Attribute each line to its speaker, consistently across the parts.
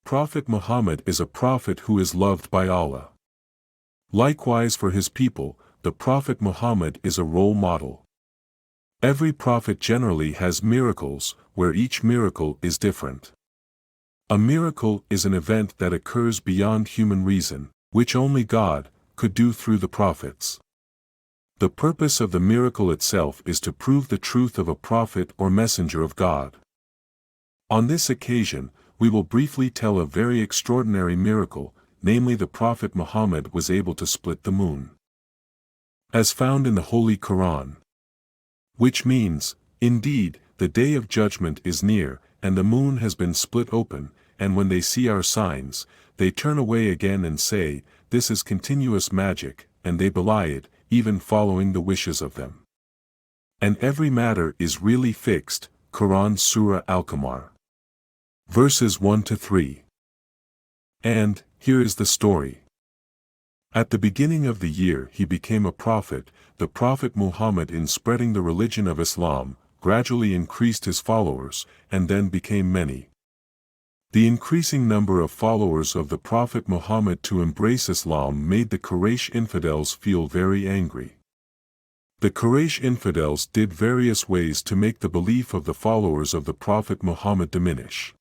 Speaker 1: Prophet Muhammad is a prophet who is loved by Allah. Likewise for his people, the Prophet Muhammad is a role model. Every prophet generally has miracles, where each miracle is different. A miracle is an event that occurs beyond human reason, which only God could do through the prophets. The purpose of the miracle itself is to prove the truth of a prophet or messenger of God. On this occasion, we will briefly tell a very extraordinary miracle, namely the Prophet Muhammad was able to split the moon. As found in the Holy Quran. Which means, indeed, the day of judgment is near, and the moon has been split open, and when they see our signs, they turn away again and say, this is continuous magic, and they belie it, even following the wishes of them. And every matter is really fixed. Quran Surah Al-Qamar. Verses 1-3. And, here is the story. At the beginning of the year he became a prophet. The Prophet Muhammad, in spreading the religion of Islam, gradually increased his followers, and then became many. The increasing number of followers of the Prophet Muhammad to embrace Islam made the Quraysh infidels feel very angry. The Quraysh infidels did various ways to make the belief of the followers of the Prophet Muhammad diminish.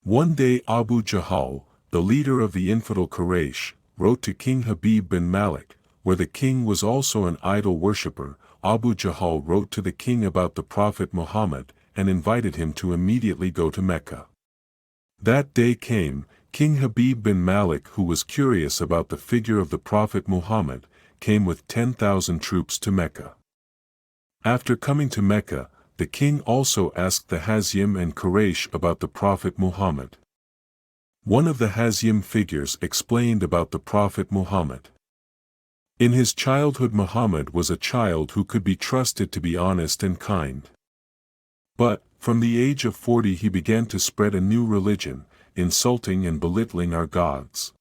Speaker 1: One day Abu Jahl, the leader of the infidel Quraysh, wrote to King Habib bin Malik, where the king was also an idol worshipper. Abu Jahl wrote to the king about the Prophet Muhammad, and invited him to immediately go to Mecca. That day came, King Habib bin Malik, who was curious about the figure of the Prophet Muhammad, came with 10,000 troops to Mecca. After coming to Mecca, the king also asked the Hazim and Quraysh about the Prophet Muhammad. One of the Hazim figures explained about the Prophet Muhammad. In his childhood Muhammad was a child who could be trusted to be honest and kind. But, from the age of 40 he began to spread a new religion, insulting and belittling our gods.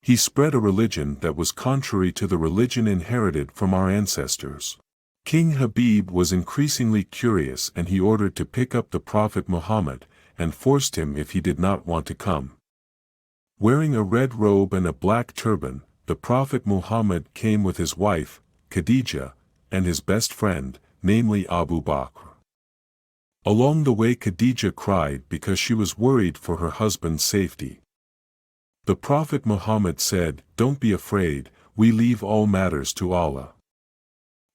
Speaker 1: He spread a religion that was contrary to the religion inherited from our ancestors. King Habib was increasingly curious, and he ordered to pick up the Prophet Muhammad, and forced him if he did not want to come. Wearing a red robe and a black turban, the Prophet Muhammad came with his wife, Khadija, and his best friend, namely Abu Bakr. Along the way Khadija cried because she was worried for her husband's safety. The Prophet Muhammad said, "Don't be afraid, we leave all matters to Allah."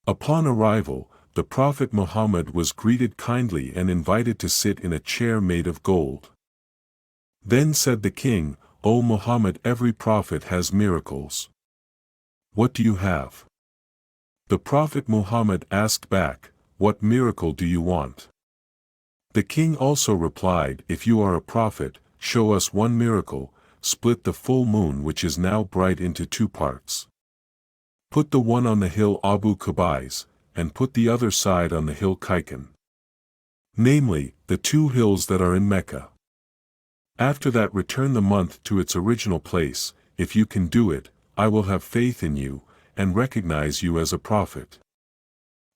Speaker 1: Upon arrival, the Prophet Muhammad was greeted kindly and invited to sit in a chair made of gold. Then said the king, "O Muhammad, every prophet has miracles. What do you have?" The Prophet Muhammad asked back, "What miracle do you want?" The king also replied, "If you are a prophet, show us one miracle, split the full moon which is now bright into two parts. Put the one on the hill Abu Qabais, and put the other side on the hill Kaikan. Namely, the two hills that are in Mecca. After that return the month to its original place. If you can do it, I will have faith in you, and recognize you as a prophet."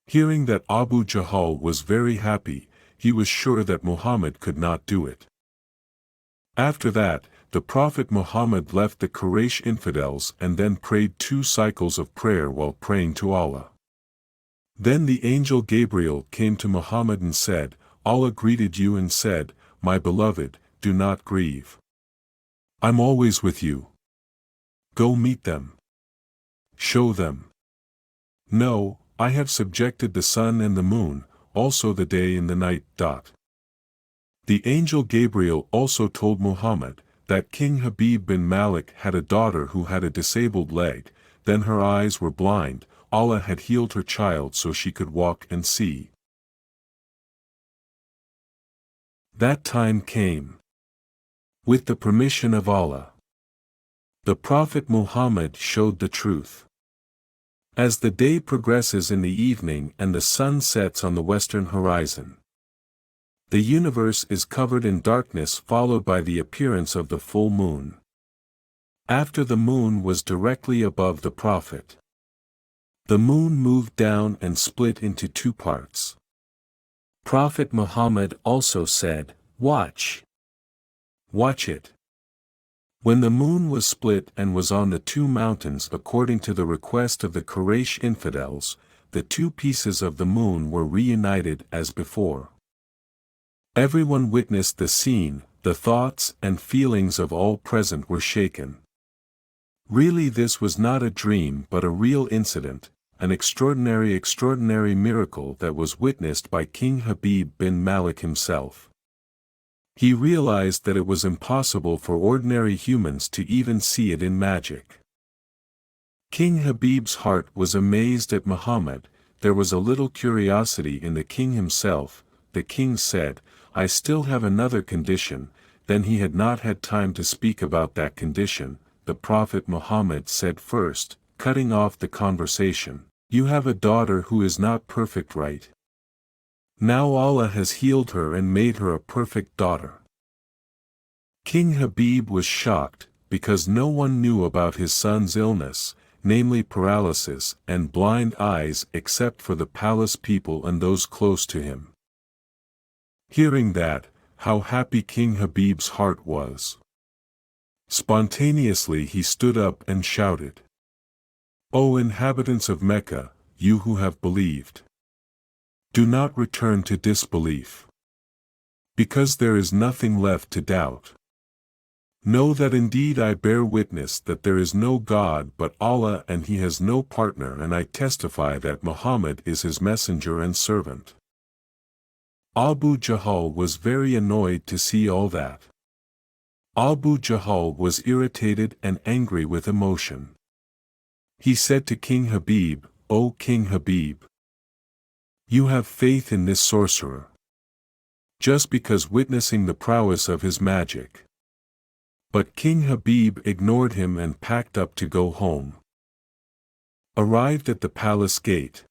Speaker 1: Hearing that Abu Jahl was very happy, he was sure that Muhammad could not do it. After that, the Prophet Muhammad left the Quraysh infidels and then prayed 2 cycles of prayer while praying to Allah. Then the angel Gabriel came to Muhammad and said, "Allah greeted you and said, 'My beloved, do not grieve. I'm always with you. Go meet them. Show them. No, I have subjected the sun and the moon, also the day and the night. The angel Gabriel also told Muhammad that King Habib bin Malik had a daughter who had a disabled leg, then her eyes were blind. Allah had healed her child so she could walk and see. That time came. With the permission of Allah, the Prophet Muhammad showed the truth. As the day progresses in the evening and the sun sets on the western horizon, the universe is covered in darkness, followed by the appearance of the full moon. After the moon was directly above the Prophet, the moon moved down and split into 2 parts. Prophet Muhammad also said, "Watch." Watch it. When the moon was split and was on the two mountains according to the request of the Quraysh infidels, the two pieces of the moon were reunited as before. Everyone witnessed the scene, the thoughts and feelings of all present were shaken. Really, this was not a dream but a real incident, an extraordinary miracle that was witnessed by King Habib bin Malik himself. He realized that it was impossible for ordinary humans to even see it in magic. King Habib's heart was amazed at Muhammad. There was a little curiosity in the king himself. The king said, "I still have another condition." Then he had not had time to speak about that condition. The Prophet Muhammad said first, cutting off the conversation, "You have a daughter who is not perfect, right? Now Allah has healed her and made her a perfect daughter." King Habib was shocked, because no one knew about his son's illness, namely paralysis and blind eyes, except for the palace people and those close to him. Hearing that, how happy King Habib's heart was. Spontaneously he stood up and shouted, "O inhabitants of Mecca, you who have believed! Do not return to disbelief. Because there is nothing left to doubt. Know that indeed I bear witness that there is no God but Allah and He has no partner, and I testify that Muhammad is His messenger and servant." Abu Jahl was very annoyed to see all that. Abu Jahl was irritated and angry with emotion. He said to King Habib, "O King Habib, you have faith in this sorcerer, just because witnessing the prowess of his magic." But King Habib ignored him and packed up to go home. Arrived at the palace gate,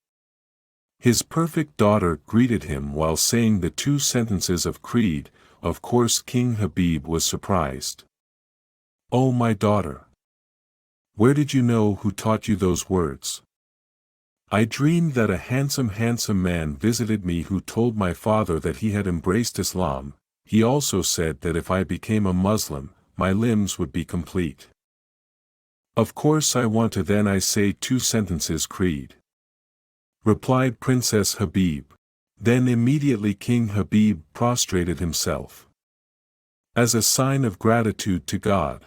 Speaker 1: his perfect daughter greeted him while saying the two sentences of creed. Of course King Habib was surprised. "Oh my daughter! Where did you know who taught you those words?" "I dreamed that a handsome man visited me who told my father that he had embraced Islam. He also said that if I became a Muslim, my limbs would be complete. Of course I want to, then I say two sentences creed," replied Princess Habib. Then immediately King Habib prostrated himself as a sign of gratitude to God.